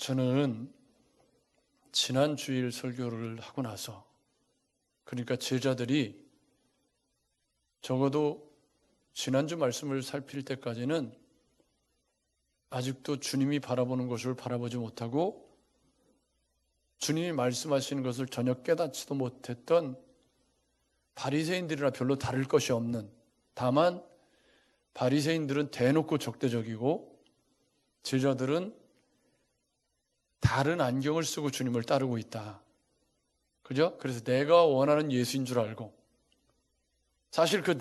저는 지난 주일 설교를 하고 나서, 그러니까 제자들이 적어도 지난주 말씀을 살필 때까지는 아직도 주님이 바라보는 것을 바라보지 못하고 주님이 말씀하시는 것을 전혀 깨닫지도 못했던 바리새인들이라 별로 다를 것이 없는, 다만 바리새인들은 대놓고 적대적이고 제자들은 다른 안경을 쓰고 주님을 따르고 있다. 그죠? 그래서 내가 원하는 예수인 줄 알고, 사실 그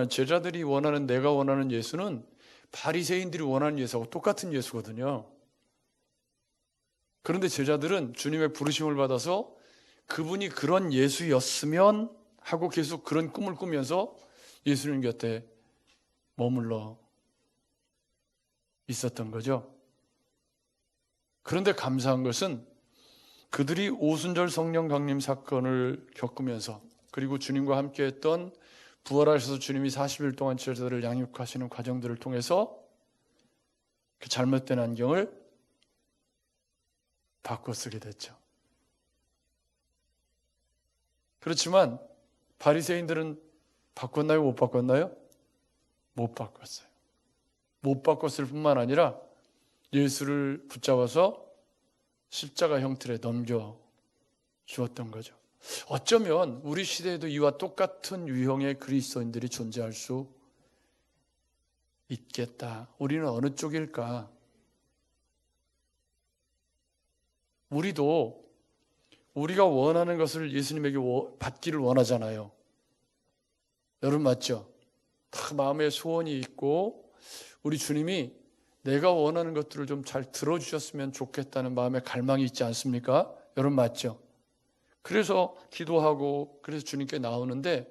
제자들이 원하는, 내가 원하는 예수는 바리새인들이 원하는 예수하고 똑같은 예수거든요. 그런데 제자들은 주님의 부르심을 받아서 그분이 그런 예수였으면 하고 계속 그런 꿈을 꾸면서 예수님 곁에 머물러 있었던 거죠. 그런데 감사한 것은 그들이 오순절 성령 강림 사건을 겪으면서, 그리고 주님과 함께 했던 부활하셔서 주님이 40일 동안 제자들을 양육하시는 과정들을 통해서 그 잘못된 안경을 바꿔 쓰게 됐죠. 그렇지만 바리새인들은 바꿨나요? 못 바꿨나요? 못 바꿨어요. 못 바꿨을 뿐만 아니라 예수를 붙잡아서 십자가 형틀에 넘겨 주었던 거죠. 어쩌면 우리 시대에도 이와 똑같은 유형의 그리스도인들이 존재할 수 있겠다. 우리는 어느 쪽일까? 우리도 우리가 원하는 것을 예수님에게 받기를 원하잖아요. 여러분 맞죠? 다 마음에 소원이 있고 우리 주님이 내가 원하는 것들을 좀 잘 들어주셨으면 좋겠다는 마음에 갈망이 있지 않습니까? 여러분 맞죠? 그래서 기도하고 그래서 주님께 나오는데,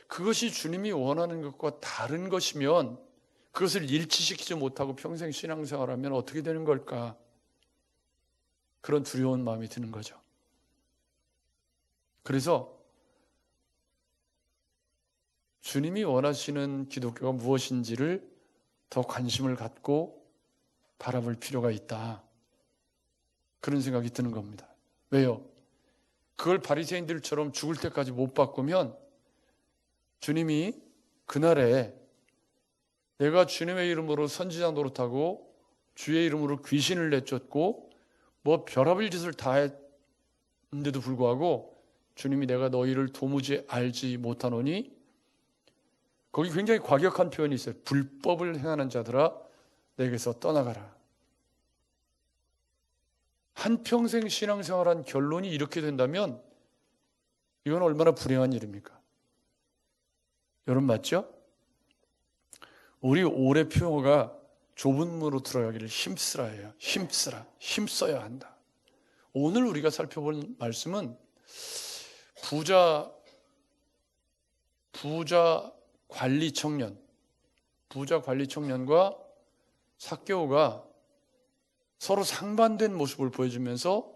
그것이 주님이 원하는 것과 다른 것이면 그것을 일치시키지 못하고 평생 신앙생활하면 어떻게 되는 걸까? 그런 두려운 마음이 드는 거죠. 그래서 주님이 원하시는 기독교가 무엇인지를 더 관심을 갖고 바라볼 필요가 있다. 그런 생각이 드는 겁니다. 왜요? 그걸 바리새인들처럼 죽을 때까지 못 바꾸면 주님이 그날에 내가 주님의 이름으로 선지자 노릇하고 주의 이름으로 귀신을 내쫓고 뭐 별의별 짓을 다 했는데도 불구하고 주님이 내가 너희를 도무지 알지 못하노니, 거기 굉장히 과격한 표현이 있어요. 불법을 행하는 자들아 내게서 떠나가라. 한평생 신앙생활한 결론이 이렇게 된다면 이건 얼마나 불행한 일입니까? 여러분 맞죠? 우리 올해 표어가 좁은 문으로 들어가기를 힘쓰라예요. 힘써야 한다. 오늘 우리가 살펴볼 말씀은 부자 관리 청년과 삭개오가 서로 상반된 모습을 보여주면서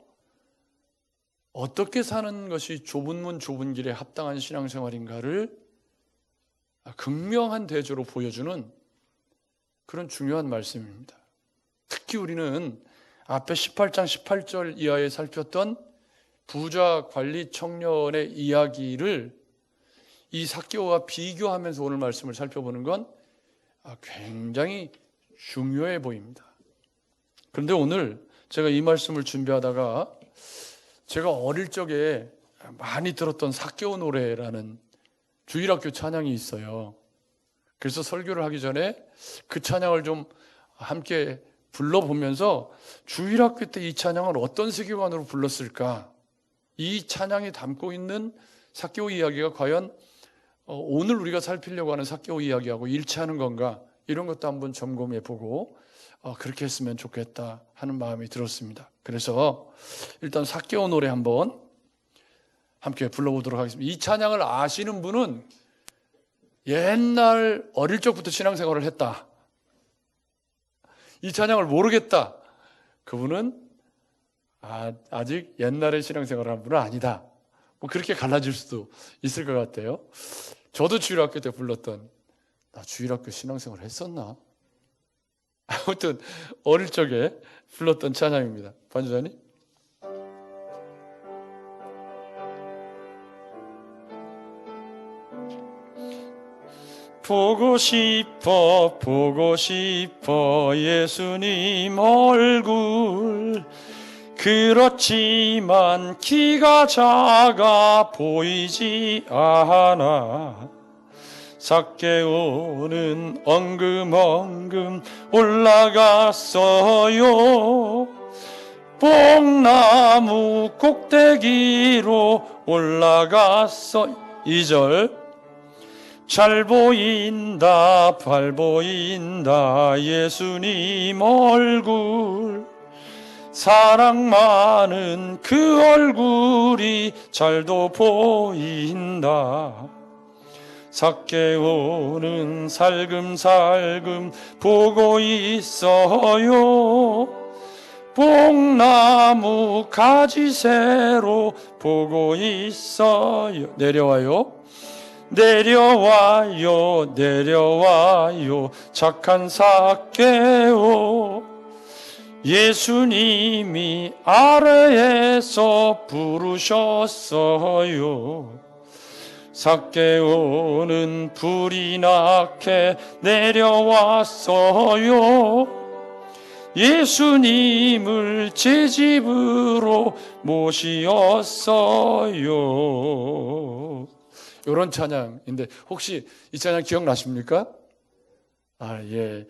어떻게 사는 것이 좁은 문 좁은 길에 합당한 신앙생활인가를 극명한 대조로 보여주는 그런 중요한 말씀입니다. 특히 우리는 앞에 18장 18절 이하에 살폈던 부자 관리 청년의 이야기를 이 삭개오와 비교하면서 오늘 말씀을 살펴보는 건 굉장히 중요해 보입니다. 그런데 오늘 제가 이 말씀을 준비하다가 제가 어릴 적에 많이 들었던 삭개오 노래라는 주일학교 찬양이 있어요. 그래서 설교를 하기 전에 그 찬양을 좀 함께 불러보면서 주일학교 때 이 찬양을 어떤 세계관으로 불렀을까? 이 찬양이 담고 있는 삭개오 이야기가 과연 오늘 우리가 살피려고 하는 삭개오 이야기하고 일치하는 건가? 이런 것도 한번 점검해 보고 그렇게 했으면 좋겠다 하는 마음이 들었습니다. 그래서 일단 삭개오 노래 한번 함께 불러보도록 하겠습니다. 이 찬양을 아시는 분은 옛날 어릴 적부터 신앙생활을 했다. 이 찬양을 모르겠다. 그분은 아직 옛날에 신앙생활을 한 분은 아니다. 뭐 그렇게 갈라질 수도 있을 것 같아요. 저도 주일학교 때 불렀던, 나 주일학교 신앙생활 했었나? 아무튼 어릴 적에 불렀던 찬양입니다. 반주자님. 보고 싶어 보고 싶어 예수님 얼굴, 그렇지만 키가 작아 보이지 않아. 삭개오는 엉금엉금 올라갔어요. 뽕나무 꼭대기로 올라갔어. 2절. 잘 보인다 발 보인다 예수님 얼굴, 사랑 많은 그 얼굴이 잘도 보인다. 삭개오는 살금살금 보고 있어요. 뽕나무 가지새로 보고 있어요. 내려와요. 내려와요 내려와요 착한 삭개오, 예수님이 아래에서 부르셨어요. 삭개오는 불이 나게 내려왔어요. 예수님을 제 집으로 모시었어요. 이런 찬양인데 혹시 이 찬양 기억나십니까? 예.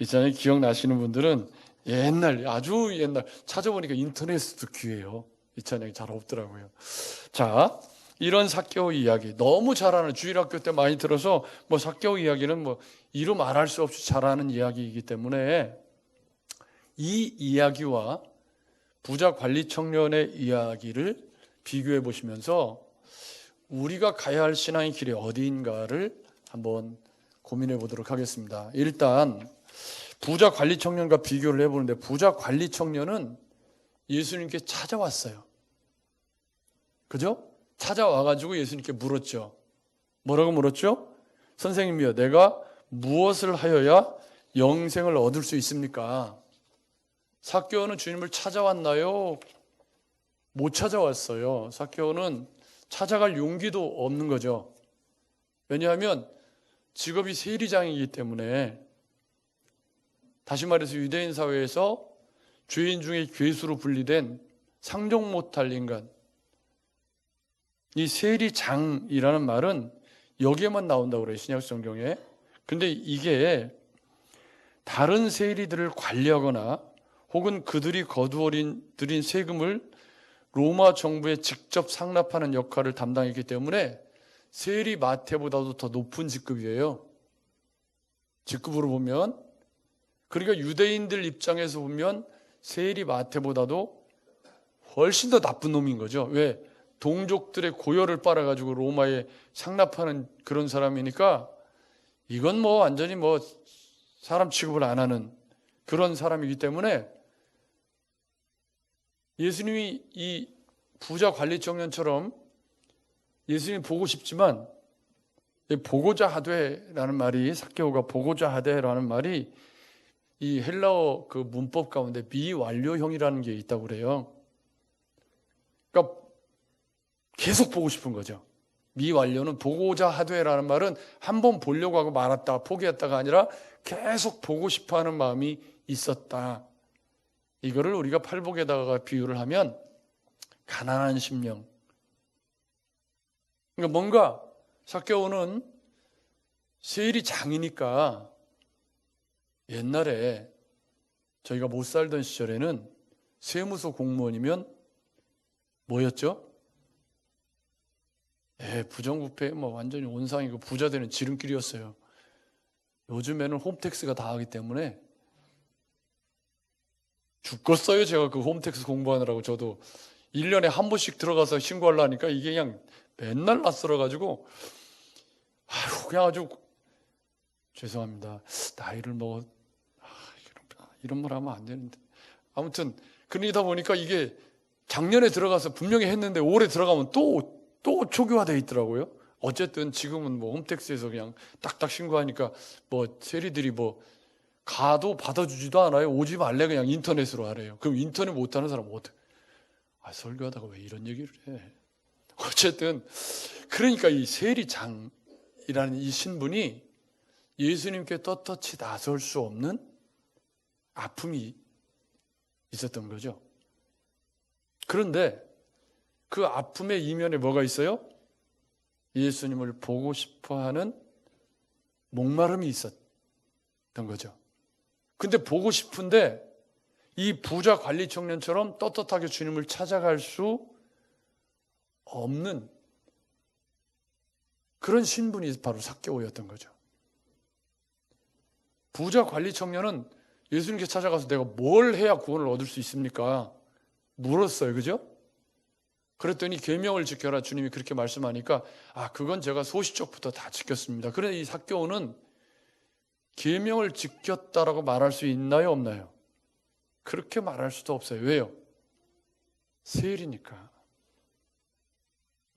이 찬양 기억나시는 분들은 옛날, 아주 옛날, 찾아보니까 인터넷에도 귀해요. 이 찬양이 잘 없더라고요. 자, 이런 삭개오 이야기 너무 잘 아는, 주일학교 때 많이 들어서 뭐 삭개오 이야기는 뭐 이루 말할 수 없이 잘 아는 이야기이기 때문에 이 이야기와 부자 관리 청년의 이야기를 비교해 보시면서 우리가 가야 할 신앙의 길이 어디인가를 한번 고민해 보도록 하겠습니다. 일단 부자 관리 청년과 비교를 해보는데, 부자 관리 청년은 예수님께 찾아왔어요. 그죠? 찾아와가지고 예수님께 물었죠. 뭐라고 물었죠? 선생님이여, 내가 무엇을 하여야 영생을 얻을 수 있습니까? 삭개오는 주님을 찾아왔나요? 못 찾아왔어요. 삭개오는 찾아갈 용기도 없는 거죠. 왜냐하면 직업이 세리장이기 때문에, 다시 말해서 유대인 사회에서 죄인 중에 괴수로 분리된 상종 못할 인간, 이 세리장이라는 말은 여기에만 나온다고 그래요, 신약 성경에. 근데 이게 다른 세리들을 관리하거나 혹은 그들이 거두어 들인 세금을 로마 정부에 직접 상납하는 역할을 담당했기 때문에 세리 마태보다도 더 높은 직급이에요. 직급으로 보면. 그러니까 유대인들 입장에서 보면 세리 마태보다도 훨씬 더 나쁜 놈인 거죠. 왜? 동족들의 고열을 빨아가지고 로마에 상납하는 그런 사람이니까 이건 뭐 완전히 뭐 사람 취급을 안 하는 그런 사람이기 때문에 예수님이 이 부자 관리 청년처럼 예수님 보고 싶지만, 보고자 하되라는 말이, 삭개오가 보고자 하되라는 말이 이 헬라어 그 문법 가운데 미완료형이라는 게 있다고 그래요. 그러니까 계속 보고 싶은 거죠. 미완료는 보고자 하되라는 말은 한번 보려고 하고 말았다, 포기했다가 아니라 계속 보고 싶어 하는 마음이 있었다. 이거를 우리가 팔복에다가 비유를 하면 가난한 심령. 그러니까 뭔가 삭개오는 세리장이니까, 옛날에 저희가 못 살던 시절에는 세무서 공무원이면 뭐였죠? 부정부패 뭐 완전히 온상이고 부자 되는 지름길이었어요. 요즘에는 홈택스가 다 하기 때문에 죽겠어요. 제가 그 홈택스 공부하느라고. 저도 1년에 한 번씩 들어가서 신고하려니까 이게 그냥 맨날 낯설어가지고 그냥 아주 죄송합니다. 나이를 뭐 이런 말 하면 안 되는데, 아무튼 그러다 보니까 이게 작년에 들어가서 분명히 했는데 올해 들어가면 또 초기화되어 있더라고요. 어쨌든 지금은 뭐 홈택스에서 그냥 딱딱 신고하니까 뭐 세리들이 뭐 가도 받아주지도 않아요. 오지 말래, 그냥 인터넷으로 하래요. 그럼 인터넷 못하는 사람은 어떻게? 설교하다가 왜 이런 얘기를 해? 어쨌든 그러니까 이 세리장이라는 이 신분이 예수님께 떳떳이 나설 수 없는 아픔이 있었던 거죠. 그런데 그 아픔의 이면에 뭐가 있어요? 예수님을 보고 싶어하는 목마름이 있었던 거죠. 근데 보고 싶은데 이 부자 관리 청년처럼 떳떳하게 주님을 찾아갈 수 없는 그런 신분이 바로 삭개오였던 거죠. 부자 관리 청년은 예수님께 찾아가서 내가 뭘 해야 구원을 얻을 수 있습니까? 물었어요. 그죠? 그랬더니 계명을 지켜라, 주님이 그렇게 말씀하니까 그건 제가 소시적부터 다 지켰습니다. 그런데 이 삭개오는 계명을 지켰다라고 말할 수 있나요, 없나요? 그렇게 말할 수도 없어요. 왜요? 세리니까.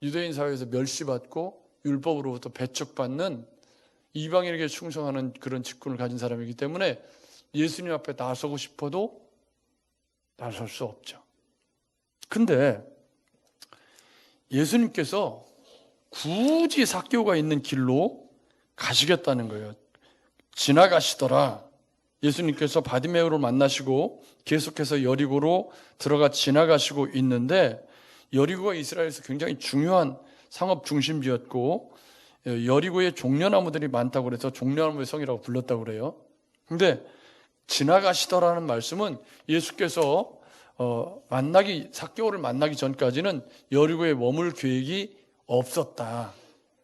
유대인 사회에서 멸시받고 율법으로부터 배척받는 이방인에게 충성하는 그런 직분을 가진 사람이기 때문에 예수님 앞에 나서고 싶어도 나설 수 없죠. 근데 예수님께서 굳이 삭개오가 있는 길로 가시겠다는 거예요. 지나가시더라. 예수님께서 바디메오를 만나시고 계속해서 여리고로 들어가 지나가시고 있는데, 여리고가 이스라엘에서 굉장히 중요한 상업 중심지였고 여리고에 종려나무들이 많다고 그래서 종려나무의 성이라고 불렀다고 그래요. 근데 지나가시더라는 말씀은 예수께서 삭개오를 만나기 전까지는 여리고에 머물 계획이 없었다.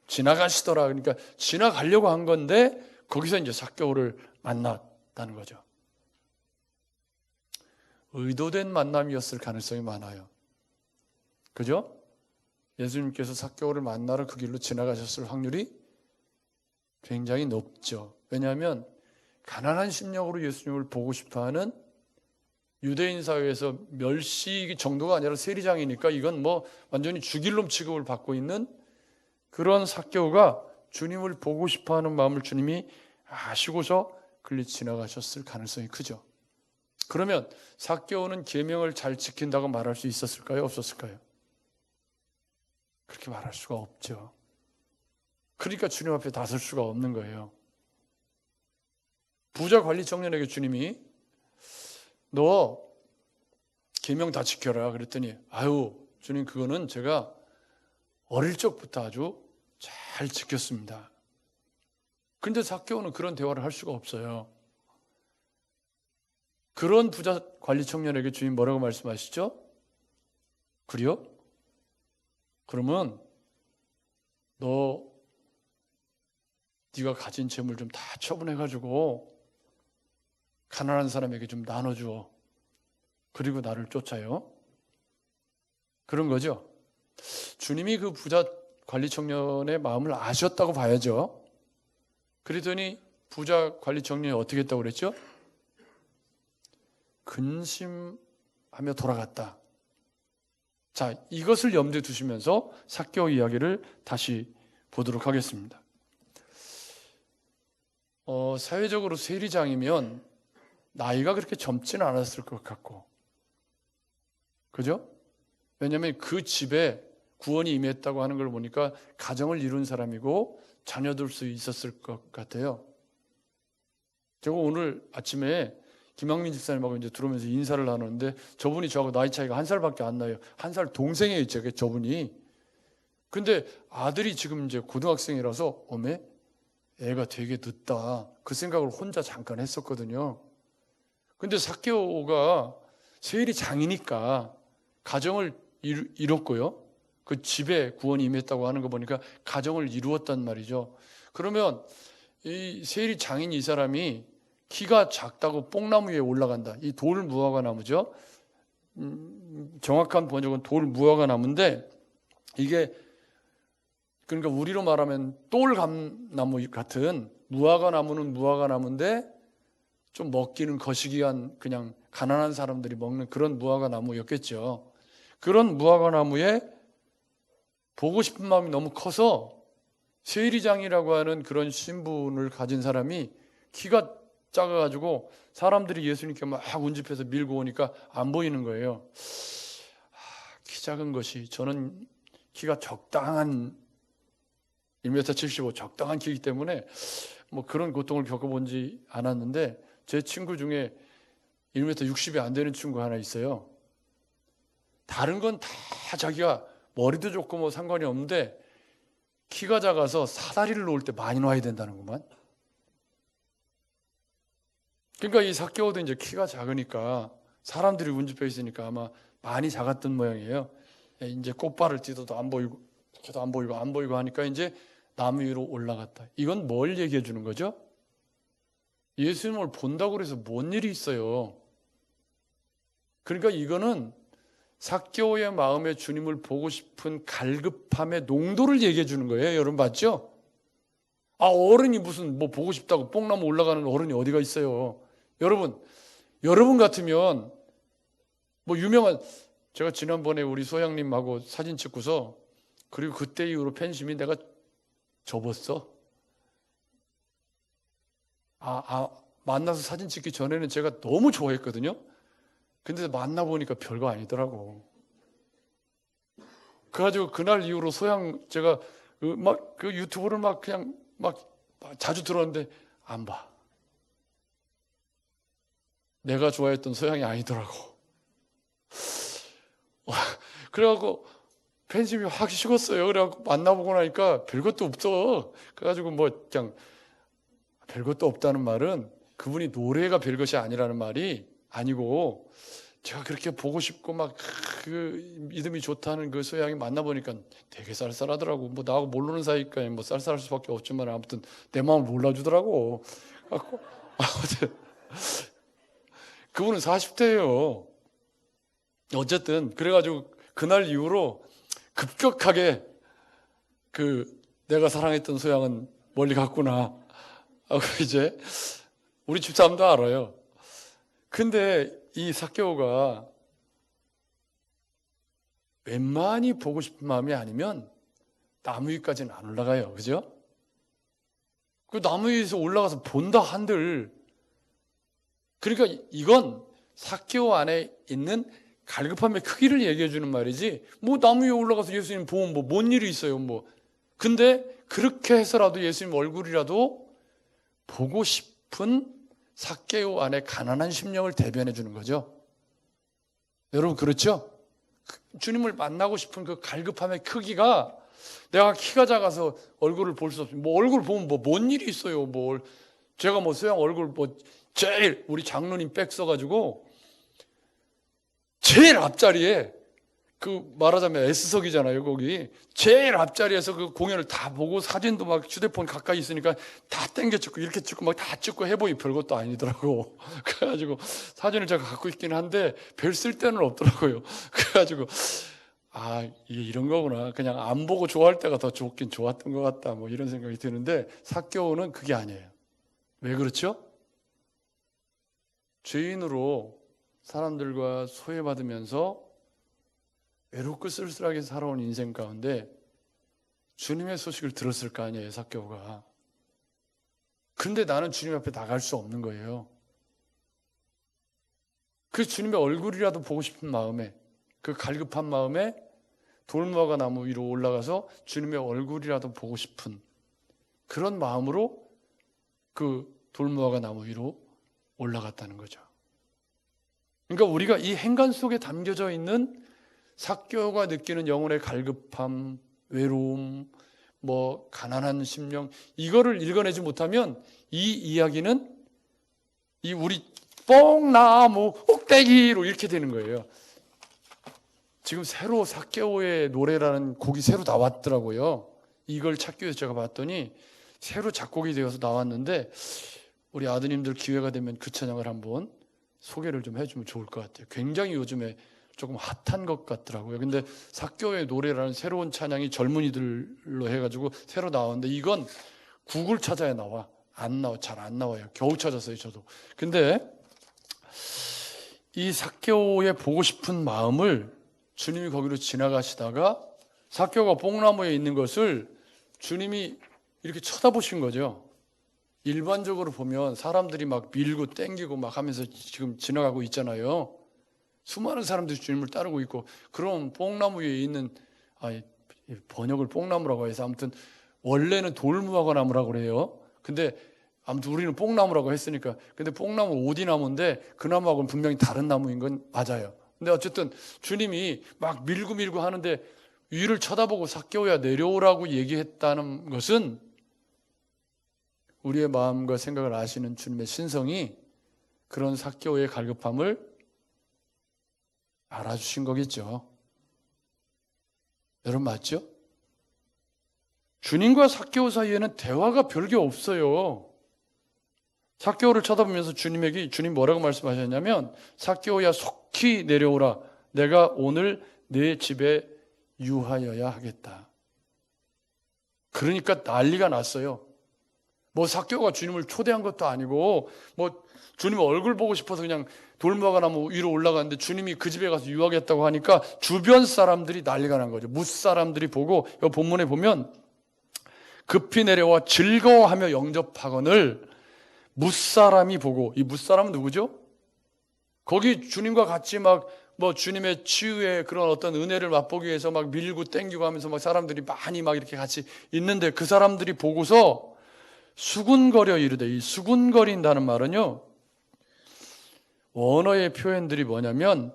지나가시더라. 그러니까 지나가려고 한 건데 거기서 이제 삭개오를 만났다는 거죠. 의도된 만남이었을 가능성이 많아요. 그죠? 예수님께서 삭개오를 만나러 그 길로 지나가셨을 확률이 굉장히 높죠. 왜냐하면 가난한 심령으로 예수님을 보고 싶어하는 유대인 사회에서 멸시 정도가 아니라 세리장이니까 이건 완전히 죽일 놈 취급을 받고 있는 그런 삭개오가 주님을 보고 싶어하는 마음을 주님이 아시고서 그리 지나가셨을 가능성이 크죠. 그러면 삭개오는 계명을 잘 지킨다고 말할 수 있었을까요? 없었을까요? 그렇게 말할 수가 없죠. 그러니까 주님 앞에 나설 수가 없는 거예요. 부자 관리 청년에게 주님이 너 계명 다 지켜라 그랬더니 주님 그거는 제가 어릴 적부터 아주 잘 지켰습니다. 그런데 삭개오는 그런 대화를 할 수가 없어요. 그런 부자 관리 청년에게 주님 뭐라고 말씀하시죠? 그래요? 그러면 네가 가진 재물 좀 다 처분해가지고 가난한 사람에게 좀 나눠줘. 그리고 나를 쫓아요. 그런 거죠. 주님이 그 부자 관리 청년의 마음을 아셨다고 봐야죠. 그러더니 부자 관리 청년이 어떻게 했다고 그랬죠? 근심하며 돌아갔다. 자, 이것을 염두에 두시면서 삭개오 이야기를 다시 보도록 하겠습니다. 사회적으로 세리장이면 나이가 그렇게 젊지는 않았을 것 같고, 그죠? 왜냐하면 그 집에 구원이 임했다고 하는 걸 보니까 가정을 이룬 사람이고 자녀들 수 있었을 것 같아요. 제가 오늘 아침에 김학민 집사님하고 이제 들어오면서 인사를 나누는데 저분이 저하고 나이 차이가 1살밖에 안 나요. 1살 동생이에요, 저분이. 근데 아들이 지금 이제 고등학생이라서 애가 되게 늦다. 그 생각을 혼자 잠깐 했었거든요. 근데 삭개오가 세리장이니까 가정을 이뤘고요. 그 집에 구원이 임했다고 하는 거 보니까 가정을 이루었단 말이죠. 그러면 이 세리장인 이 사람이 키가 작다고 뽕나무 위에 올라간다. 이 돌무화과 나무죠. 정확한 번역은 돌무화과 나무인데 이게 그러니까 우리로 말하면 똘감나무 같은 무화과 나무는 무화과 나무인데 좀 먹기는 거시기한 그냥 가난한 사람들이 먹는 그런 무화과 나무였겠죠. 그런 무화과 나무에 보고 싶은 마음이 너무 커서 세리장이라고 하는 그런 신분을 가진 사람이 키가 작아가지고 사람들이 예수님께 막 운집해서 밀고 오니까 안 보이는 거예요. 키 작은 것이, 저는 키가 적당한 1m 75 적당한 키이기 때문에 뭐 그런 고통을 겪어본지 않았는데, 제 친구 중에 1m 60이 안 되는 친구 하나 있어요. 다른 건 다 자기가 머리도 좋고 뭐 상관이 없는데 키가 작아서 사다리를 놓을 때 많이 놔야 된다는구만. 그러니까 이 삭개오도 이제 키가 작으니까 사람들이 운집해 있으니까 아마 많이 작았던 모양이에요. 이제 꽃발을 뛰어도 안 보이고, 이렇게도 안 보이고 하니까 이제 나무 위로 올라갔다. 이건 뭘 얘기해 주는 거죠? 예수님을 본다고 해서 뭔 일이 있어요? 그러니까 이거는 삭개오의 마음에 주님을 보고 싶은 갈급함의 농도를 얘기해 주는 거예요. 여러분 봤죠? 어른이 무슨 뭐 보고 싶다고 뽕나무 올라가는 어른이 어디가 있어요? 여러분 같으면 뭐 유명한, 제가 지난번에 우리 소양님하고 사진 찍고서, 그리고 그때 이후로 팬심이 내가 접었어. 만나서 사진 찍기 전에는 제가 너무 좋아했거든요. 근데 만나보니까 별거 아니더라고. 그래가지고 그날 이후로 제가 그 유튜브를 그냥 자주 들었는데 안 봐. 내가 좋아했던 소양이 아니더라고. 그래갖고 팬심이 확 식었어요. 그래갖고 만나보고 나니까 별것도 없어. 그래가지고 뭐 그냥, 별것도 없다는 말은 그분이 노래가 별것이 아니라는 말이 아니고, 제가 그렇게 보고 싶고 그 믿음이 좋다는 그 소양이 만나보니까 되게 쌀쌀하더라고. 뭐 나하고 모르는 사이니까 뭐 쌀쌀할 수밖에 없지만 아무튼 내 마음을 몰라주더라고. 아무튼 그분은 40대예요. 어쨌든 그래가지고 그날 이후로 급격하게 내가 사랑했던 소양은 멀리 갔구나 하고 이제 우리 집사람도 알아요. 근데 이 삭개오가 웬만히 보고 싶은 마음이 아니면 나무 위까지는 안 올라가요. 그죠? 그 나무 위에서 올라가서 본다 한들, 그러니까 이건 삭개오 안에 있는 갈급함의 크기를 얘기해 주는 말이지, 뭐 나무 위에 올라가서 예수님 보면 뭐 뭔 일이 있어요. 뭐 근데 그렇게 해서라도 예수님 얼굴이라도 보고 싶은 삭개오 안에 가난한 심령을 대변해 주는 거죠. 여러분 그렇죠? 주님을 만나고 싶은 그 갈급함의 크기가, 내가 키가 작아서 얼굴을 볼 수 없어요. 뭐 얼굴 보면 뭐 뭔 일이 있어요. 제가 뭐 소양 얼굴 제일 우리 장로님 백 써가지고 제일 앞자리에, 말하자면 S석이잖아요. 거기 제일 앞자리에서 그 공연을 다 보고, 사진도 휴대폰 가까이 있으니까 다 땡겨 찍고 이렇게 찍고 다 찍고 해보니 별것도 아니더라고. 그래가지고 사진을 제가 갖고 있긴 한데 별 쓸데는 없더라고요. 그래가지고 이게 이런 거구나. 그냥 안 보고 좋아할 때가 더 좋긴 좋았던 것 같다. 뭐 이런 생각이 드는데, 삭개오는 그게 아니에요. 왜 그렇죠? 죄인으로 사람들과 소외받으면서 외롭고 쓸쓸하게 살아온 인생 가운데 주님의 소식을 들었을 거 아니에요, 삭개오가. 근데 나는 주님 앞에 나갈 수 없는 거예요. 그 주님의 얼굴이라도 보고 싶은 마음에, 그 갈급한 마음에 돌무화과 나무 위로 올라가서 주님의 얼굴이라도 보고 싶은 그런 마음으로 그 돌무화과 나무 위로 올라갔다는 거죠. 그러니까 우리가 이 행간 속에 담겨져 있는 삭개오가 느끼는 영혼의 갈급함, 외로움, 가난한 심령, 이거를 읽어내지 못하면 이 이야기는 우리 뽕나무 꼭대기로 이렇게 되는 거예요. 지금 새로 삭개오의 노래라는 곡이 새로 나왔더라고요. 이걸 찾기 위해서 제가 봤더니 새로 작곡이 되어서 나왔는데, 우리 아드님들 기회가 되면 그 찬양을 한번 소개를 좀 해주면 좋을 것 같아요. 굉장히 요즘에 조금 핫한 것 같더라고요. 근데 삭개오의 노래라는 새로운 찬양이 젊은이들로 해가지고 새로 나왔는데, 이건 구글 찾아야 나와. 잘 안 나와요. 겨우 찾았어요, 저도. 근데 이 삭개오의 보고 싶은 마음을 주님이 거기로 지나가시다가 삭개오가 뽕나무에 있는 것을 주님이 이렇게 쳐다보신 거죠. 일반적으로 보면 사람들이 막 밀고 땡기고 막 하면서 지금 지나가고 있잖아요. 수많은 사람들이 주님을 따르고 있고, 그럼 뽕나무 위에 있는, 번역을 뽕나무라고 해서 아무튼 원래는 돌무화과 나무라고 그래요. 근데 아무튼 우리는 뽕나무라고 했으니까. 근데 뽕나무 오디나무인데 그 나무하고는 분명히 다른 나무인 건 맞아요. 근데 어쨌든 주님이 막 밀고 하는데 위를 쳐다보고 삭개오야 내려오라고 얘기했다는 것은 우리의 마음과 생각을 아시는 주님의 신성이 그런 삭개오의 갈급함을 알아주신 거겠죠. 여러분 맞죠? 주님과 삭개오 사이에는 대화가 별게 없어요. 삭개오를 쳐다보면서 주님 뭐라고 말씀하셨냐면, 삭개오야 속히 내려오라. 내가 오늘 내 집에 유하여야 하겠다. 그러니까 난리가 났어요. 뭐 삭개오가 주님을 초대한 것도 아니고 뭐 주님 얼굴 보고 싶어서 그냥 돌무화과 나무 위로 올라갔는데 주님이 그 집에 가서 유하겠다고 하니까 주변 사람들이 난리가 난 거죠. 뭇사람들이 보고, 이 본문에 보면 급히 내려와 즐거워하며 영접하거늘 뭇사람이 보고, 이 뭇사람은 누구죠? 거기 주님과 같이 막 뭐 주님의 치유의 그런 어떤 은혜를 맛보기 위해서 막 밀고 땡기고 하면서 막 사람들이 많이 막 이렇게 같이 있는데, 그 사람들이 보고서 수군거려 이르되, 이 수군거린다는 말은요, 원어의 표현들이 뭐냐면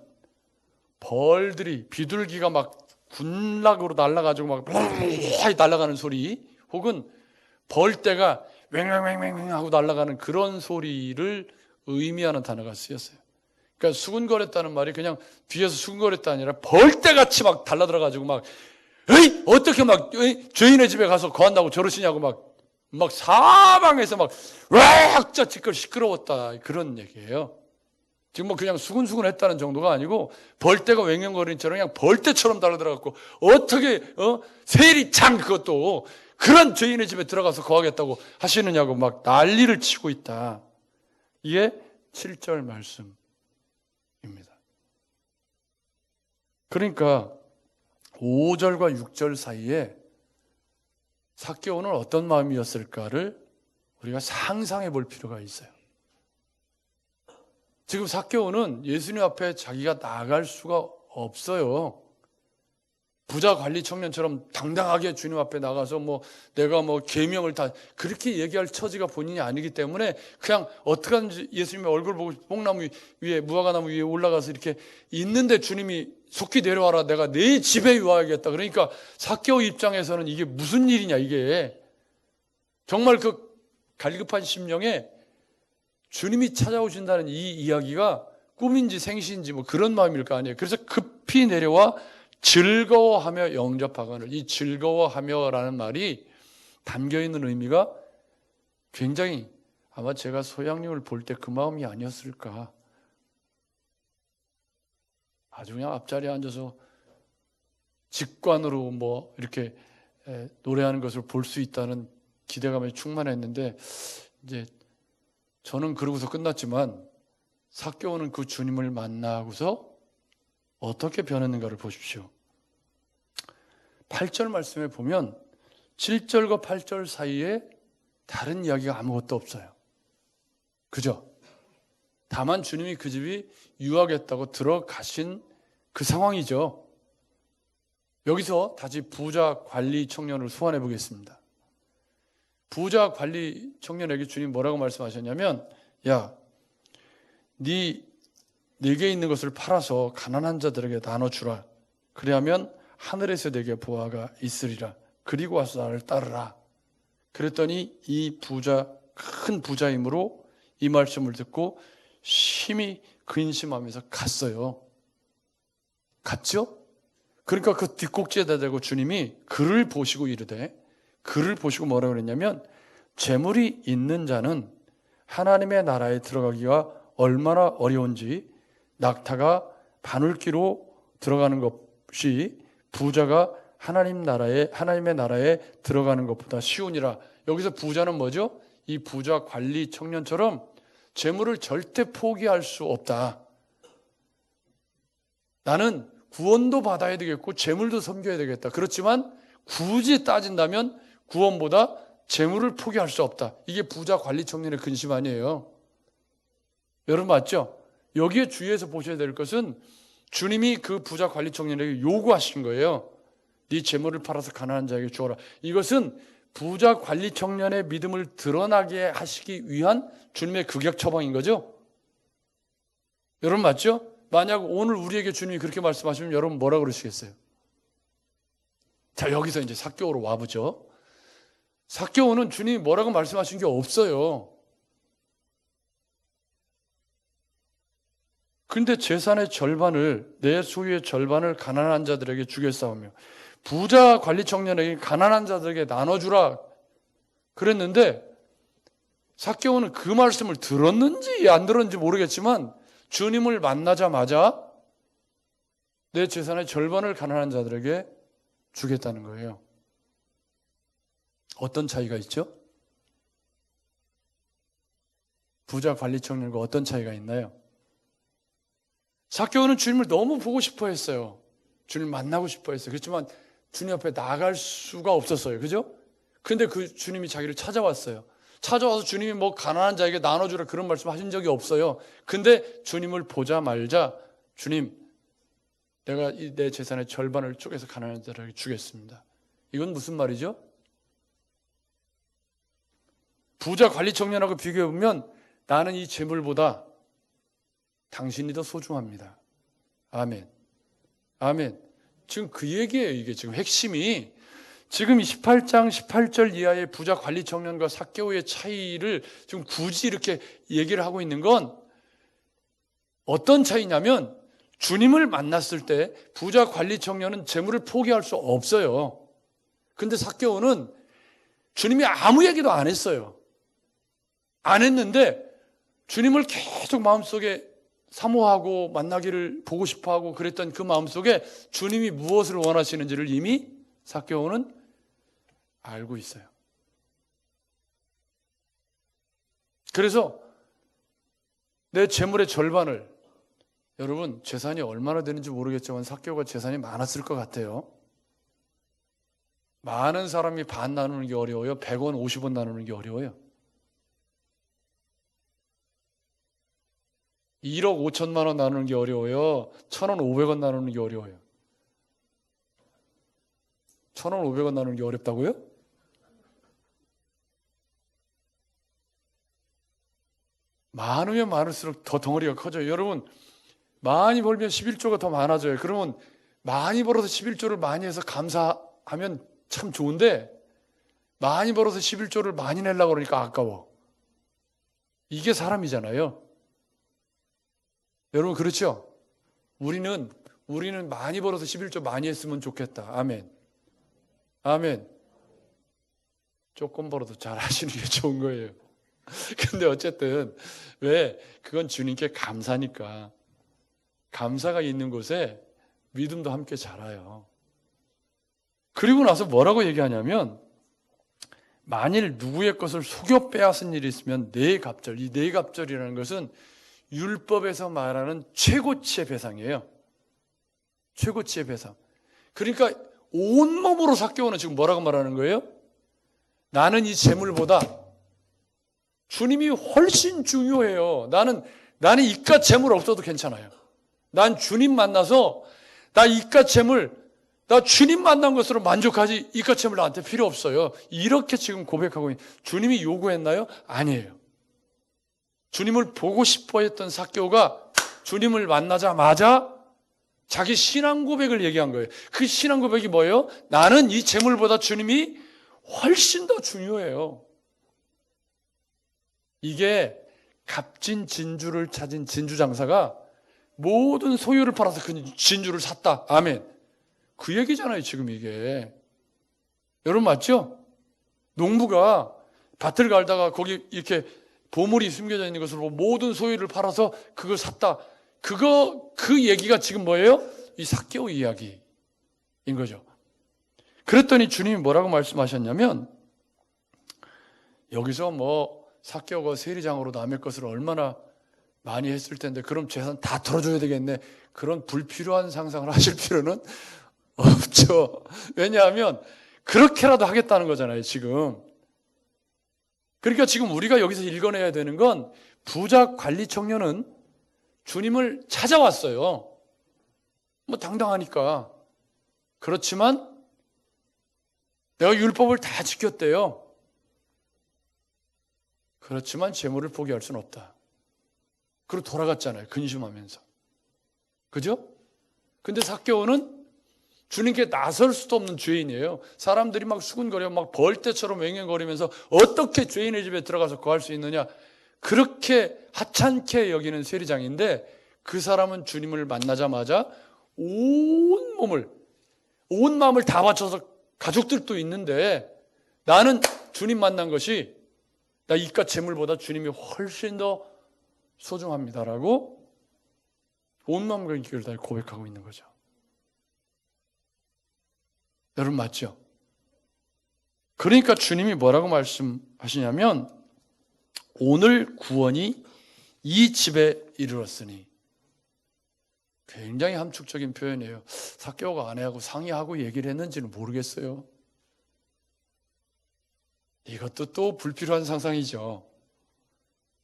벌들이, 비둘기가 막 군락으로 날아가지고 막 날아가는 소리, 혹은 벌떼가 왱왱왱왱 하고 날아가는 그런 소리를 의미하는 단어가 쓰였어요. 그러니까 수군거렸다는 말이 그냥 뒤에서 수군거렸다 아니라 벌떼같이 막 달라들어가지고 막, 에이 어떻게 막 죄인의 집에 가서 거한다고 저러시냐고 막 사방에서 막 왁 시끄러웠다, 그런 얘기예요. 지금 뭐 그냥 수군수군 했다는 정도가 아니고 벌떼가 왱왱거리는처럼 그냥 벌떼처럼 달라들어갖고 어떻게 세리 창 그것도 그런 죄인의 집에 들어가서 거하겠다고 하시느냐고 막 난리를 치고 있다. 이게 7절 말씀입니다. 그러니까 5절과 6절 사이에 삭개오는 어떤 마음이었을까를 우리가 상상해 볼 필요가 있어요. 지금 삭개오는 예수님 앞에 자기가 나갈 수가 없어요. 부자 관리 청년처럼 당당하게 주님 앞에 나가서 뭐 내가 뭐 계명을 다 그렇게 얘기할 처지가 본인이 아니기 때문에 그냥 어떻게 하든지 예수님의 얼굴 보고 뽕나무 위에, 무화과 나무 위에 올라가서 이렇게 있는데 주님이 속히 내려와라, 내가 내 집에 유하겠다. 그러니까 삭개오 입장에서는 이게 무슨 일이냐, 이게 정말 그 갈급한 심령에 주님이 찾아오신다는 이 이야기가 꿈인지 생시인지 뭐 그런 마음일 거 아니에요. 그래서 급히 내려와 즐거워하며 영접하거늘, 이 즐거워하며라는 말이 담겨있는 의미가 굉장히, 아마 제가 소양님을 볼 때 그 마음이 아니었을까. 아주 그냥 앞자리에 앉아서 직관으로 뭐 이렇게 노래하는 것을 볼 수 있다는 기대감에 충만했는데, 이제 저는 그러고서 끝났지만 삭개오는 그 주님을 만나고서 어떻게 변했는가를 보십시오. 8절 말씀에 보면 7절과 8절 사이에 다른 이야기가 아무것도 없어요. 그죠? 다만 주님이 그 집이 유하겠다고 들어가신 그 상황이죠. 여기서 다시 부자 관리 청년을 소환해 보겠습니다. 부자 관리 청년에게 주님 뭐라고 말씀하셨냐면, 야, 내게 있는 것을 팔아서 가난한 자들에게 나눠주라. 그래야면 하늘에서 내게 보화가 있으리라. 그리고 와서 나를 따르라. 그랬더니 이 부자, 큰 부자이므로 이 말씀을 듣고 심히 근심하면서 갔어요. 갔죠? 그러니까 그 뒷꼭지에다 대고 주님이 그를 보시고 이르되, 그를 보시고 뭐라고 그랬냐면, 재물이 있는 자는 하나님의 나라에 들어가기가 얼마나 어려운지 낙타가 바늘기로 들어가는 것이 부자가 하나님의 나라에 들어가는 것보다 쉬우니라. 여기서 부자는 뭐죠? 이 부자 관리 청년처럼 재물을 절대 포기할 수 없다. 나는 구원도 받아야 되겠고 재물도 섬겨야 되겠다. 그렇지만 굳이 따진다면 구원보다 재물을 포기할 수 없다. 이게 부자 관리 청년의 근심 아니에요. 여러분 맞죠? 여기에 주의해서 보셔야 될 것은 주님이 그 부자 관리 청년에게 요구하신 거예요. 네 재물을 팔아서 가난한 자에게 주어라. 이것은 부자 관리 청년의 믿음을 드러나게 하시기 위한 주님의 극약 처방인 거죠. 여러분 맞죠? 만약 오늘 우리에게 주님이 그렇게 말씀하시면 여러분 뭐라 그러시겠어요? 자, 여기서 이제 삭개오로 와보죠. 삭개오는 주님이 뭐라고 말씀하신 게 없어요. 근데 재산의 절반을, 내 소유의 절반을 가난한 자들에게 주겠사오며 부자 관리 청년에게 가난한 자들에게 나눠주라 그랬는데, 삭개오는 그 말씀을 들었는지 안 들었는지 모르겠지만 주님을 만나자마자 내 재산의 절반을 가난한 자들에게 주겠다는 거예요. 어떤 차이가 있죠? 부자 관리 청년과 어떤 차이가 있나요? 삭개오는 주님을 너무 보고 싶어 했어요. 주님을 만나고 싶어 했어요. 그렇지만 주님 앞에 나갈 수가 없었어요. 그죠? 근데 그 주님이 자기를 찾아왔어요. 찾아와서 주님이 뭐 가난한 자에게 나눠주라 그런 말씀 하신 적이 없어요. 근데 주님을 보자 말자 주님, 내가 내 재산의 절반을 쪼개서 가난한 자에게 주겠습니다. 이건 무슨 말이죠? 부자 관리 청년하고 비교해보면 나는 이 재물보다 당신이 더 소중합니다. 아멘. 아멘. 지금 그 얘기예요. 이게 지금 핵심이. 지금 18장 18절 이하의 부자 관리 청년과 삭개오의 차이를 지금 굳이 이렇게 얘기를 하고 있는 건 어떤 차이냐면, 주님을 만났을 때 부자 관리 청년은 재물을 포기할 수 없어요. 근데 삭개오는 주님이 아무 얘기도 안 했어요. 안 했는데 주님을 계속 마음속에 사모하고 만나기를 보고 싶어하고 그랬던 그 마음속에 주님이 무엇을 원하시는지를 이미 삭개오는 알고 있어요. 그래서 내 재물의 절반을, 여러분 재산이 얼마나 되는지 모르겠지만 삭개오가 재산이 많았을 것 같아요. 많은 사람이 반 나누는 게 어려워요. 100원, 50원 나누는 게 어려워요. 1억 5천만 원 나누는 게 어려워요. 1,000원 500원 나누는 게 어려워요. 1,000원 500원 나누는 게 어렵다고요? 많으면 많을수록 더 덩어리가 커져요. 여러분 많이 벌면 11조가 더 많아져요. 그러면 많이 벌어서 11조를 많이 해서 감사하면 참 좋은데, 많이 벌어서 11조를 많이 내려고 그러니까 아까워. 이게 사람이잖아요. 여러분 그렇죠? 우리는 많이 벌어서 11조 많이 했으면 좋겠다. 아멘. 아멘. 조금 벌어도 잘 하시는 게 좋은 거예요. 근데 어쨌든 왜? 그건 주님께 감사니까. 감사가 있는 곳에 믿음도 함께 자라요. 그리고 나서 뭐라고 얘기하냐면, 만일 누구의 것을 속여 빼앗은 일이 있으면 뇌갑절. 이 뇌갑절이라는 것은 율법에서 말하는 최고치의 배상이에요. 최고치의 배상. 그러니까 온몸으로 삭개오는 지금 뭐라고 말하는 거예요? 나는 이 재물보다 주님이 훨씬 중요해요. 나는 이깟 재물 없어도 괜찮아요. 난 주님 만나서 나 이깟 재물, 나 주님 만난 것으로 만족하지 이깟 재물 나한테 필요 없어요. 이렇게 지금 고백하고 있는, 주님이 요구했나요? 아니에요. 주님을 보고 싶어 했던 삭개오가 주님을 만나자마자 자기 신앙 고백을 얘기한 거예요. 그 신앙 고백이 뭐예요? 나는 이 재물보다 주님이 훨씬 더 중요해요. 이게 값진 진주를 찾은 진주장사가 모든 소유를 팔아서 그 진주를 샀다. 아멘. 그 얘기잖아요, 지금 이게. 여러분 맞죠? 농부가 밭을 갈다가 거기 이렇게 보물이 숨겨져 있는 것으로 모든 소유를 팔아서 그걸 샀다. 그 얘기가 지금 뭐예요? 이 삭개오 이야기인 거죠. 그랬더니 주님이 뭐라고 말씀하셨냐면, 여기서 뭐 삭개오가 세리장으로 남의 것을 얼마나 많이 했을 텐데 그럼 재산 다 털어줘야 되겠네. 그런 불필요한 상상을 하실 필요는 없죠. 왜냐하면 그렇게라도 하겠다는 거잖아요, 지금. 그러니까 지금 우리가 여기서 읽어내야 되는 건 부자 관리 청년은 주님을 찾아왔어요. 뭐 당당하니까. 그렇지만 내가 율법을 다 지켰대요. 그렇지만 재물을 포기할 수는 없다. 그리고 돌아갔잖아요. 근심하면서. 그죠? 근데 삭개오는 주님께 나설 수도 없는 죄인이에요. 사람들이 막 수군거려 막 벌떼처럼 왱왱거리면서 어떻게 죄인의 집에 들어가서 거할 수 있느냐. 그렇게 하찮게 여기는 세리장인데 그 사람은 주님을 만나자마자 온 마음을 다 바쳐서 가족들도 있는데 나는 주님 만난 것이 나 이깟 재물보다 주님이 훨씬 더 소중합니다라고 온 마음과 인격을 다 고백하고 있는 거죠. 여러분 맞죠? 그러니까 주님이 뭐라고 말씀하시냐면 오늘 구원이 이 집에 이르렀으니. 굉장히 함축적인 표현이에요. 삭개오가 아내하고 상의하고 얘기를 했는지는 모르겠어요. 이것도 또 불필요한 상상이죠.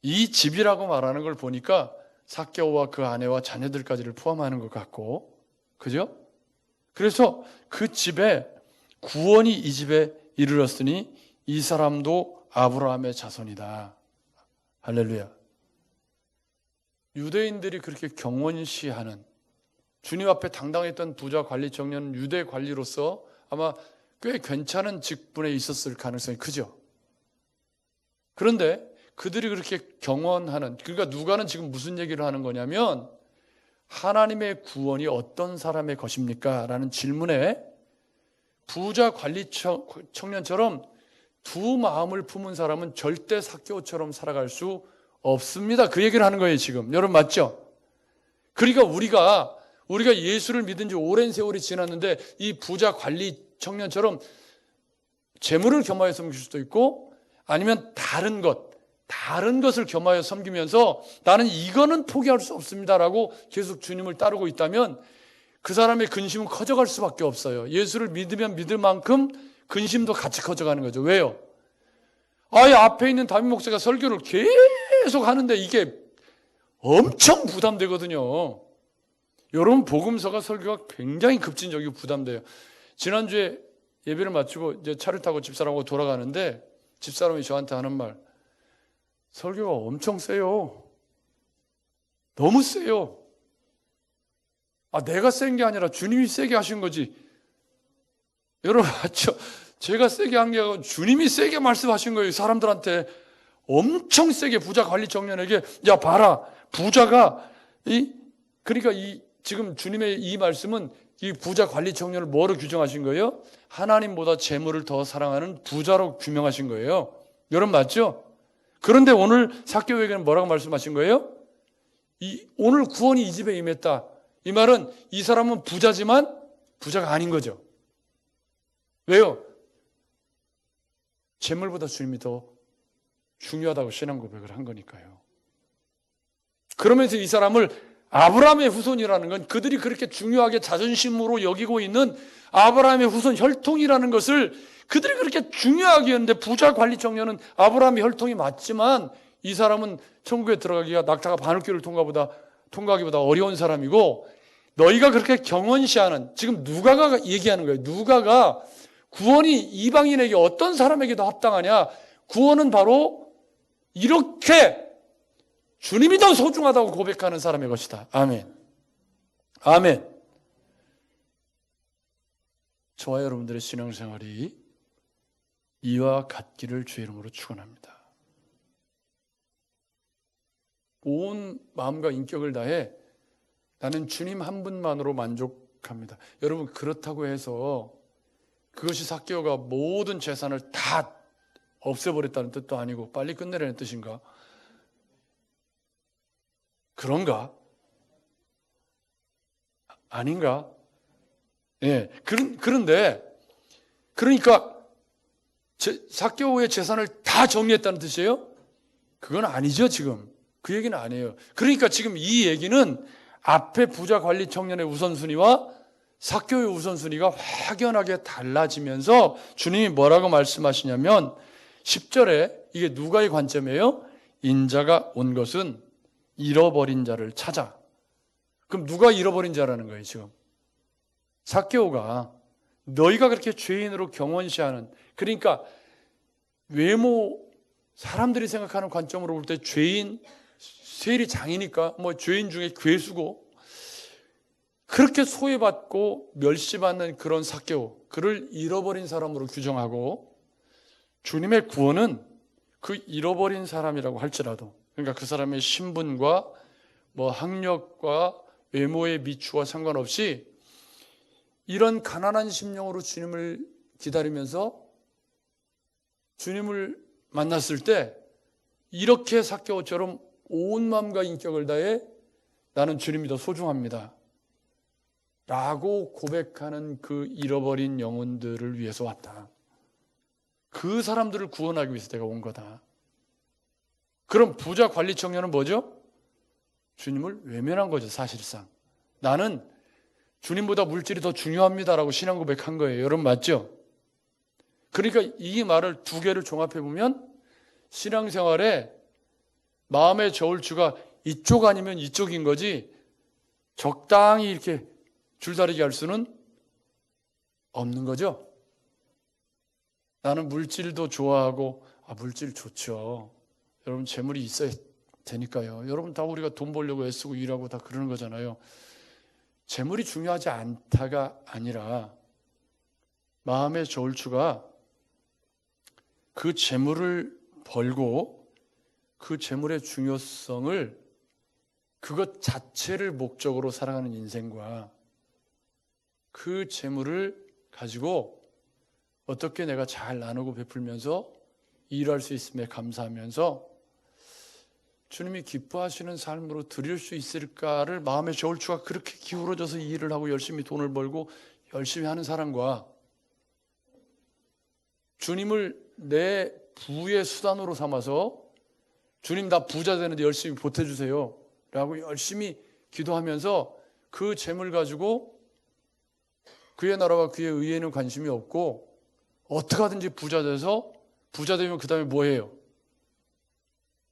이 집이라고 말하는 걸 보니까 삭개오와 그 아내와 자녀들까지를 포함하는 것 같고, 그죠? 그래서 그 집에 구원이 이 집에 이르렀으니 이 사람도 아브라함의 자손이다. 할렐루야. 유대인들이 그렇게 경원시하는, 주님 앞에 당당했던 부자 관리 청년은 유대 관리로서 아마 꽤 괜찮은 직분에 있었을 가능성이 크죠. 그런데 그들이 그렇게 경원하는, 그러니까 누가는 지금 무슨 얘기를 하는 거냐면 하나님의 구원이 어떤 사람의 것입니까? 라는 질문에 부자 관리 청년처럼 두 마음을 품은 사람은 절대 삭개오처럼 살아갈 수 없습니다. 그 얘기를 하는 거예요 지금. 여러분 맞죠? 그러니까 우리가 예수를 믿은 지 오랜 세월이 지났는데 이 부자 관리 청년처럼 재물을 겸하여 섬길 수도 있고 아니면 다른 것을 겸하여 섬기면서 나는 이거는 포기할 수 없습니다라고 계속 주님을 따르고 있다면 그 사람의 근심은 커져갈 수밖에 없어요. 예수를 믿으면 믿을 만큼 근심도 같이 커져가는 거죠. 왜요? 아예 앞에 있는 담임 목사가 설교를 계속 하는데 이게 엄청 부담되거든요. 여러분 복음서가 설교가 굉장히 급진적이고 부담돼요. 지난주에 예배를 마치고 이제 차를 타고 집사람하고 돌아가는데 집사람이 저한테 하는 말, 설교가 엄청 세요. 너무 세요. 내가 센 게 아니라 주님이 세게 하신 거지. 여러분 맞죠? 제가 세게 한 게 아니라 주님이 세게 말씀하신 거예요. 사람들한테 엄청 세게 부자 관리 청년에게 야 봐라 부자가 그러니까 지금 주님의 이 말씀은 이 부자 관리 청년을 뭐로 규정하신 거예요? 하나님보다 재물을 더 사랑하는 부자로 규명하신 거예요. 여러분 맞죠? 그런데 오늘 삭개오에게는 뭐라고 말씀하신 거예요? 오늘 구원이 이 집에 임했다. 이 말은 이 사람은 부자지만 부자가 아닌 거죠. 왜요? 재물보다 주님이 더 중요하다고 신앙 고백을 한 거니까요. 그러면서 이 사람을 아브라함의 후손이라는 건 그들이 그렇게 중요하게 자존심으로 여기고 있는 아브라함의 후손 혈통이라는 것을 그들이 그렇게 중요하게 했는데 부자 관리 청년은 아브라함의 혈통이 맞지만 이 사람은 천국에 들어가기가 낙타가 바늘길을 통과하기보다 어려운 사람이고 너희가 그렇게 경원시하는 지금 누가가 얘기하는 거예요. 누가가 구원이 이방인에게 어떤 사람에게도 합당하냐? 구원은 바로 이렇게 주님이 더 소중하다고 고백하는 사람의 것이다. 아멘. 아멘. 저와 여러분들의 신앙생활이 이와 같기를 주의 이름으로 축원합니다. 온 마음과 인격을 다해 나는 주님 한 분만으로 만족합니다. 여러분 그렇다고 해서 그것이 삭개오가 모든 재산을 다 없애버렸다는 뜻도 아니고 빨리 끝내라는 뜻인가? 그런가? 아닌가? 예. 그런데 그러니까 삭개오의 재산을 다 정리했다는 뜻이에요? 그건 아니죠, 지금. 그 얘기는 아니에요. 그러니까 지금 이 얘기는 앞에 부자 관리 청년의 우선순위와 삭개오의 우선순위가 확연하게 달라지면서 주님이 뭐라고 말씀하시냐면 10절에 이게 누가의 관점이에요? 인자가 온 것은 잃어버린 자를 찾아. 그럼 누가 잃어버린 자라는 거예요, 지금? 삭개오가. 너희가 그렇게 죄인으로 경원시하는, 그러니까 외모, 사람들이 생각하는 관점으로 볼 때 죄인, 세리장이니까 뭐 죄인 중에 괴수고 그렇게 소외받고 멸시받는 그런 삭개오, 그를 잃어버린 사람으로 규정하고, 주님의 구원은 그 잃어버린 사람이라고 할지라도, 그러니까 그 사람의 신분과 뭐 학력과 외모의 미추와 상관없이 이런 가난한 심령으로 주님을 기다리면서 주님을 만났을 때 이렇게 삭개오처럼 온 마음과 인격을 다해 나는 주님이 더 소중합니다 라고 고백하는 그 잃어버린 영혼들을 위해서 왔다. 그 사람들을 구원하기 위해서 내가 온 거다. 그럼 부자 관리 청년은 뭐죠? 주님을 외면한 거죠, 사실상. 나는 주님보다 물질이 더 중요합니다라고 신앙 고백한 거예요. 여러분 맞죠? 그러니까 이 말을 두 개를 종합해 보면 신앙생활에 마음의 저울추가 이쪽 아니면 이쪽인 거지 적당히 이렇게 줄다리기 할 수는 없는 거죠. 나는 물질도 좋아하고, 물질 좋죠. 여러분 재물이 있어야 되니까요. 여러분 다 우리가 돈 벌려고 애쓰고 일하고 다 그러는 거잖아요. 재물이 중요하지 않다가 아니라 마음의 저울추가 그 재물을 벌고 그 재물의 중요성을, 그것 자체를 목적으로 살아가는 인생과 그 재물을 가지고 어떻게 내가 잘 나누고 베풀면서 일할 수 있음에 감사하면서 주님이 기뻐하시는 삶으로 드릴 수 있을까를 마음의 저울추가 그렇게 기울어져서 일을 하고 열심히 돈을 벌고 열심히 하는 사람과, 주님을 내 부의 수단으로 삼아서 주님 나 부자 되는데 열심히 보태주세요 라고 열심히 기도하면서 그 재물 가지고 그의 나라와 그의 의에는 관심이 없고 어떻게 하든지 부자 돼서, 부자 되면 그 다음에 뭐 해요?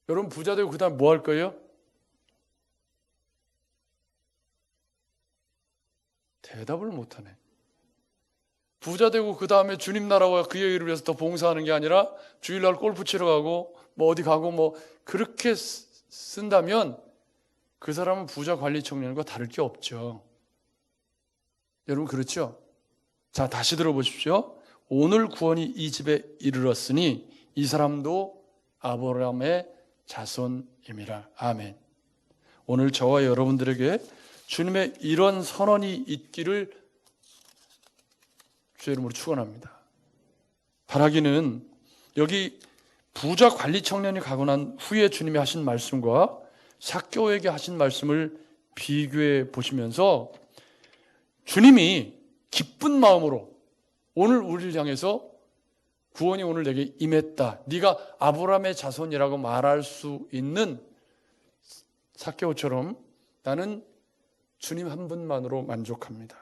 여러분 부자 되고 그 다음에 뭐 할 거예요? 대답을 못하네. 부자 되고 그 다음에 주님 나라와 그의 의를 위해서 더 봉사하는 게 아니라 주일날 골프 치러 가고 뭐 어디 가고 뭐 그렇게 쓴다면 그 사람은 부자 관리 청년과 다를 게 없죠. 여러분 그렇죠? 자, 다시 들어보십시오. 오늘 구원이 이 집에 이르렀으니 이 사람도 아브라함의 자손임이라. 아멘. 오늘 저와 여러분들에게 주님의 이런 선언이 있기를 주의 이름으로 축원합니다. 바라기는 여기 부자 관리 청년이 가고 난 후에 주님이 하신 말씀과 삭개오에게 하신 말씀을 비교해 보시면서 주님이 기쁜 마음으로 오늘 우리를 향해서 구원이 오늘 내게 임했다, 네가 아브라함의 자손이라고 말할 수 있는 삭개오처럼 나는 주님 한 분만으로 만족합니다.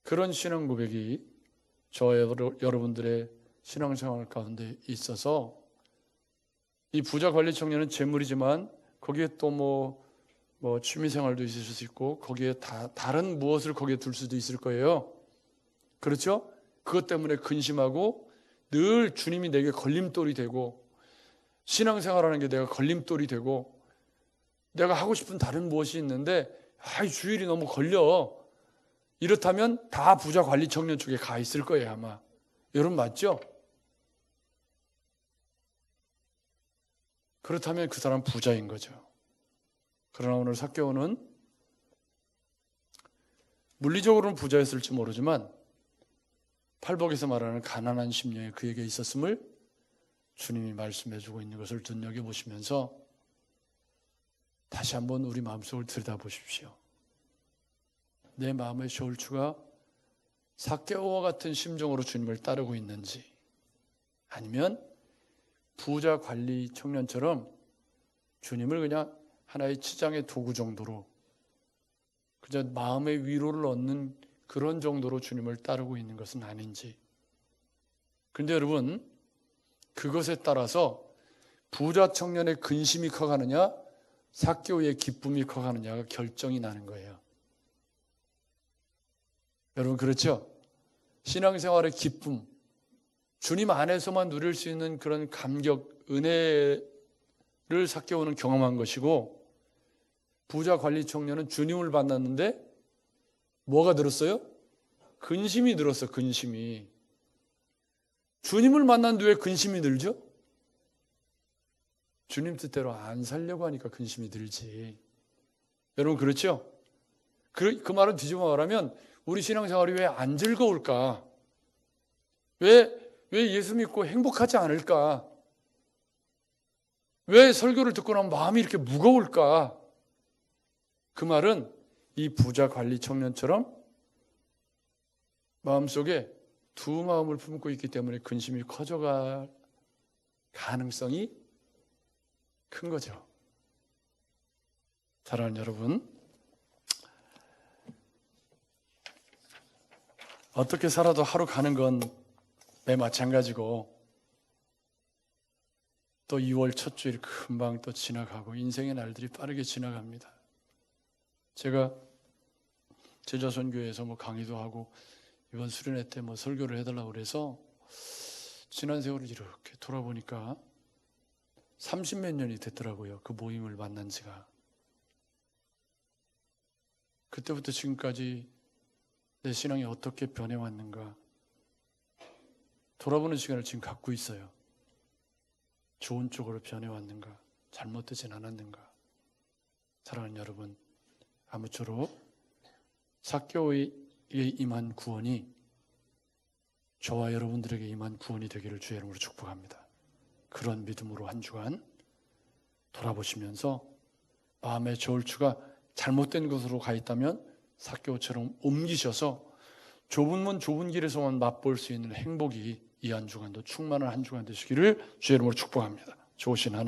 그런 신앙 고백이 저와 여러분들의 신앙생활 가운데 있어서, 이 부자 관리 청년은 재물이지만 거기에 또 뭐 취미생활도 있을 수 있고 거기에 다른 무엇을 거기에 둘 수도 있을 거예요. 그렇죠? 그것 때문에 근심하고 늘 주님이 내게 걸림돌이 되고, 신앙생활하는 게 내가 걸림돌이 되고, 내가 하고 싶은 다른 무엇이 있는데 주일이 너무 걸려. 이렇다면 다 부자 관리 청년 쪽에 가 있을 거예요, 아마. 여러분 맞죠? 그렇다면 그 사람 부자인 거죠. 그러나 오늘 삭개오는 물리적으로는 부자였을지 모르지만 팔복에서 말하는 가난한 심령이 그에게 있었음을 주님이 말씀해주고 있는 것을 눈여겨보시면서 다시 한번 우리 마음속을 들여다보십시오. 내 마음의 저울추가 삭개오와 같은 심정으로 주님을 따르고 있는지, 아니면 부자 관리 청년처럼 주님을 그냥 하나의 치장의 도구 정도로, 그저 마음의 위로를 얻는 그런 정도로 주님을 따르고 있는 것은 아닌지. 그런데 여러분, 그것에 따라서 부자 청년의 근심이 커가느냐, 삭개오의 기쁨이 커가느냐가 결정이 나는 거예요. 여러분 그렇죠? 신앙생활의 기쁨, 주님 안에서만 누릴 수 있는 그런 감격, 은혜를 삭개오는 경험한 것이고, 부자 관리 청년은 주님을 만났는데 뭐가 들었어요? 근심이 들었어. 근심이. 주님을 만났는데 왜 근심이 들죠? 주님 뜻대로 안 살려고 하니까 근심이 들지. 여러분 그렇죠? 그 말은 뒤집어 말하면 우리 신앙생활이 왜 안 즐거울까? 왜 예수 믿고 행복하지 않을까? 왜 설교를 듣고 나면 마음이 이렇게 무거울까? 그 말은 이 부자 관리 청년처럼 마음속에 두 마음을 품고 있기 때문에 근심이 커져갈 가능성이 큰 거죠. 사랑하는 여러분, 어떻게 살아도 하루 가는 건 매 마찬가지고, 또 2월 첫 주일 금방 또 지나가고 인생의 날들이 빠르게 지나갑니다. 제가 제자선교회에서 강의도 하고 이번 수련회 때 설교를 해달라고 그래서 지난 세월을 이렇게 돌아보니까 30몇 년이 됐더라고요. 그 모임을 만난 지가. 그때부터 지금까지 내 신앙이 어떻게 변해왔는가 돌아보는 시간을 지금 갖고 있어요. 좋은 쪽으로 변해왔는가, 잘못되진 않았는가. 사랑하는 여러분, 아무쪼록 삭개오에 임한 구원이 저와 여러분들에게 임한 구원이 되기를 주의 이름으로 축복합니다. 그런 믿음으로 한 주간 돌아보시면서 마음의 저울추가 잘못된 곳으로 가 있다면 삭개오처럼 옮기셔서 좁은 문 좁은 길에서만 맛볼 수 있는 행복이 이 한 주간도 충만한 한 주간 되시기를 주의 이름으로 축복합니다. 좋으신 하나님.